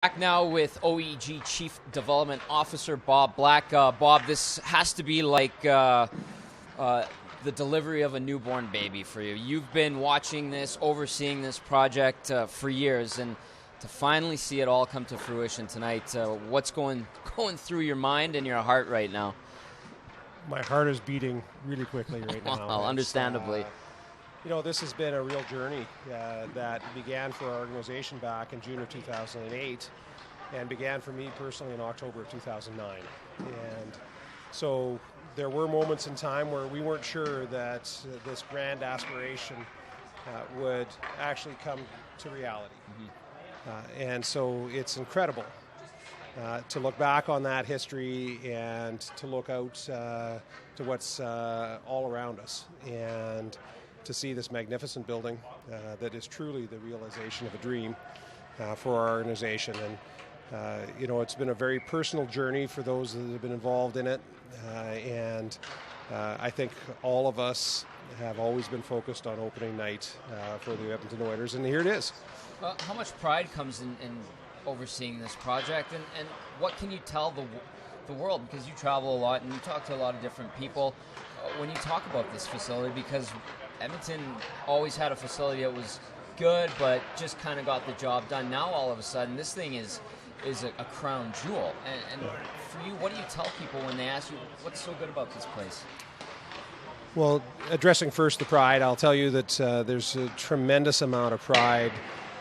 Back now with OEG Chief Development Officer Bob Black. Bob, this has to be like the delivery of a newborn baby for you. You've been watching this, overseeing this project for years, and to finally see it all come to fruition tonight, what's going through your mind and your heart right now? My heart is beating really quickly right now. Well, understandably. This has been a real journey that began for our organization back in June of 2008 and began for me personally in October of 2009. And so there were moments in time where we weren't sure that this grand aspiration would actually come to reality. Mm-hmm. And so it's incredible to look back on that history and to look out to what's all around us. And to see this magnificent building that is truly the realization of a dream for our organization. And, it's been a very personal journey for those that have been involved in it. And I think all of us have always been focused on opening night for the Edmonton Oilers, and here it is. How much pride comes in overseeing this project, and what can you tell the world? Because you travel a lot and you talk to a lot of different people when you talk about this facility, because Edmonton always had a facility that was good, but just kind of got the job done. Now, all of a sudden, this thing is a crown jewel. And for you, what do you tell people when they ask you, what's so good about this place? Well, addressing first the pride, I'll tell you that there's a tremendous amount of pride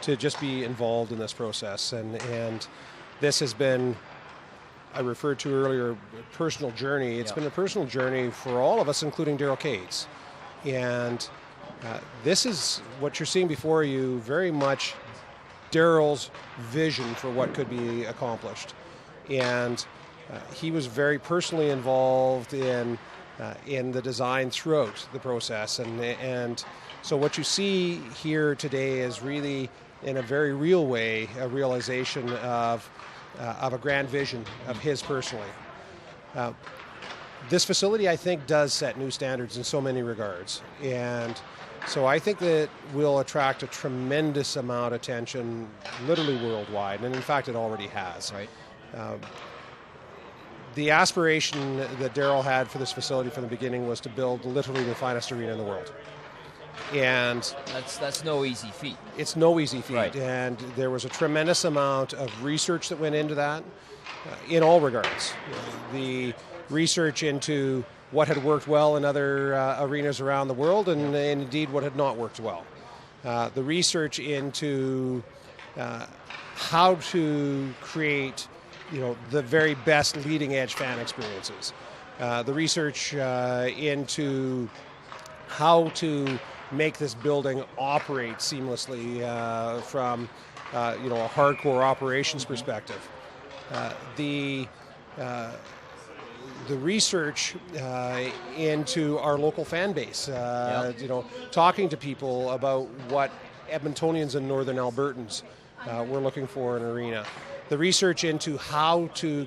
to just be involved in this process. And this has been, I referred to earlier, a personal journey. It's been a personal journey for all of us, including Daryl Cates. And this is what you're seeing before you, very much Daryl's vision for what could be accomplished. And he was very personally involved in the design throughout the process. And so what you see here today is really, in a very real way, a realization of a grand vision of his personally. This facility, I think, does set new standards in so many regards. And so I think that will attract a tremendous amount of attention, literally worldwide. And in fact, it already has. Right. The aspiration that Daryl had for this facility from the beginning was to build literally the finest arena in the world. And that's no easy feat. It's no easy feat. Right. And there was a tremendous amount of research that went into that in all regards. The research into what had worked well in other arenas around the world and indeed what had not worked well. The research into how to create the very best leading edge fan experiences. The research into how to make this building operate seamlessly from a hardcore operations perspective. The research into our local fan base, talking to people about what Edmontonians and Northern Albertans were looking for in an arena. The research into how to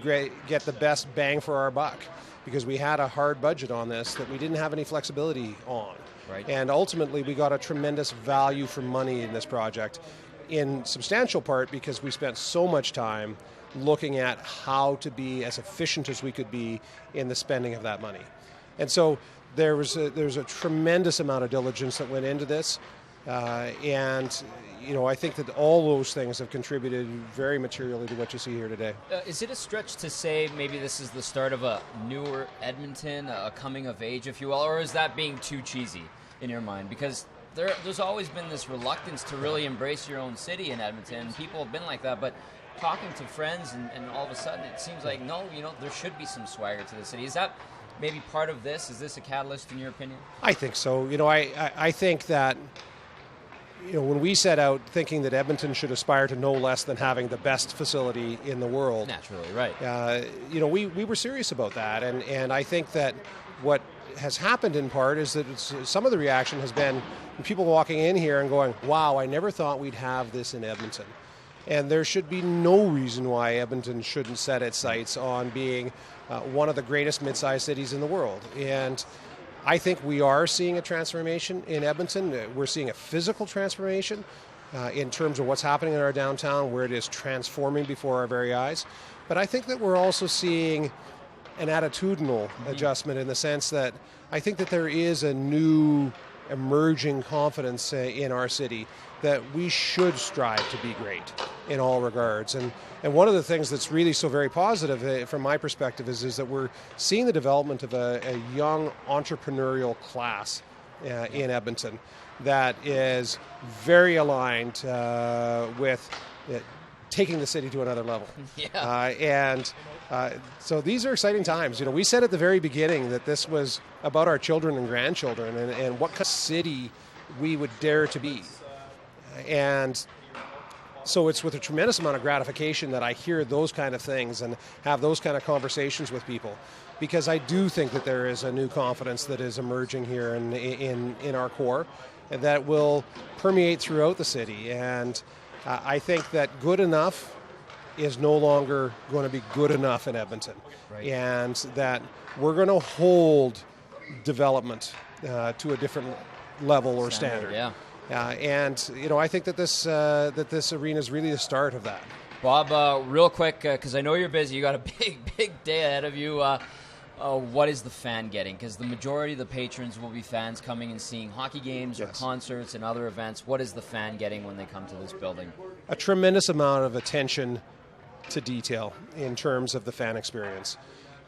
get the best bang for our buck, because we had a hard budget on this that we didn't have any flexibility on. Right. And ultimately, we got a tremendous value for money in this project, in substantial part because we spent so much time looking at how to be as efficient as we could be in the spending of that money. And so there's a tremendous amount of diligence that went into this. And I think that all those things have contributed very materially to what you see here today. Is it a stretch to say maybe this is the start of a newer Edmonton, a coming of age, if you will, or is that being too cheesy in your mind? Because there's always been this reluctance to really embrace your own city in Edmonton. People have been like that, but talking to friends and all of a sudden it seems like, no, there should be some swagger to the city. Is that maybe part of this? Is this a catalyst in your opinion? I think so. I think that when we set out thinking that Edmonton should aspire to no less than having the best facility in the world. Naturally, right. We were serious about that. And I think that what has happened in part is that some of the reaction has been people walking in here and going, wow, I never thought we'd have this in Edmonton. And there should be no reason why Edmonton shouldn't set its sights on being one of the greatest mid-sized cities in the world. And I think we are seeing a transformation in Edmonton. We're seeing a physical transformation. in terms of what's happening in our downtown, where it is transforming before our very eyes. But I think that we're also seeing an attitudinal adjustment in the sense that I think that there is a new emerging confidence in our city that we should strive to be great in all regards. And one of the things that's really so very positive from my perspective is that we're seeing the development of a young entrepreneurial class in Edmonton that is very aligned with taking the city to another level. So these are exciting times. You know, we said at the very beginning that this was about our children and grandchildren and what kind of city we would dare to be. And so it's with a tremendous amount of gratification that I hear those kind of things and have those kind of conversations with people, because I do think that there is a new confidence that is emerging here in our core that will permeate throughout the city. And I think that good enough is no longer going to be good enough in Edmonton. Right. And that we're going to hold development to a different level or standard. Yeah. And you know, I think that this arena is really the start of that. Bob, real quick, because I know you're busy, you got a big day ahead of you. What is the fan getting? Because the majority of the patrons will be fans coming and seeing hockey games or concerts and other events. What is the fan getting when they come to this building? A tremendous amount of attention to detail in terms of the fan experience.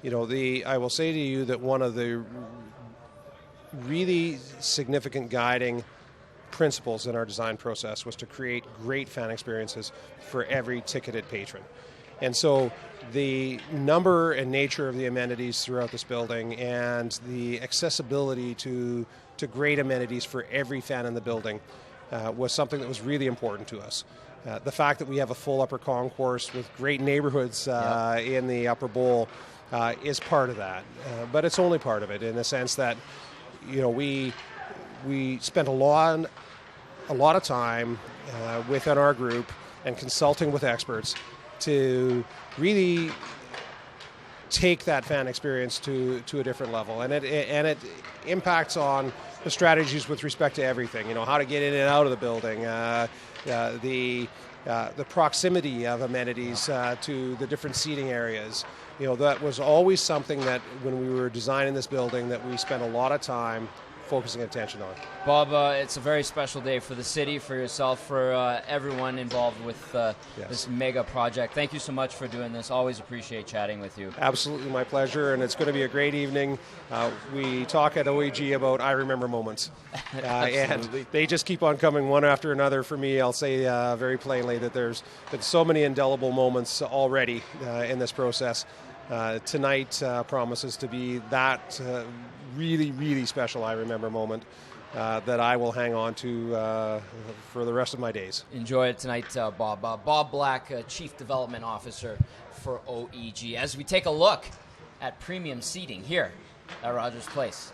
You know, I will say to you that one of the really significant guiding principles in our design process was to create great fan experiences for every ticketed patron. And so the number and nature of the amenities throughout this building and the accessibility to great amenities for every fan in the building was something that was really important to us. The fact that we have a full upper concourse with great neighborhoods in the upper bowl is part of that. But it's only part of it, in the sense that, you know, we spent a lot of time within our group and consulting with experts to really take that fan experience to a different level, and it impacts on the strategies with respect to everything. You know, how to get in and out of the building, the proximity of amenities to the different seating areas. You know, that was always something that when we were designing this building that we spent a lot of time focusing attention on. Bob, it's a very special day for the city, for yourself, for everyone involved with this mega project. Thank you so much for doing this. Always appreciate chatting with you. Absolutely, my pleasure, and it's going to be a great evening. We talk at OEG about I remember moments, and they just keep on coming one after another for me. I'll say very plainly that there's been so many indelible moments already in this process. Tonight promises to be that really, really special I remember moment that I will hang on to for the rest of my days. Enjoy it tonight, Bob. Bob Black, Chief Development Officer for OEG, as we take a look at premium seating here at Rogers Place.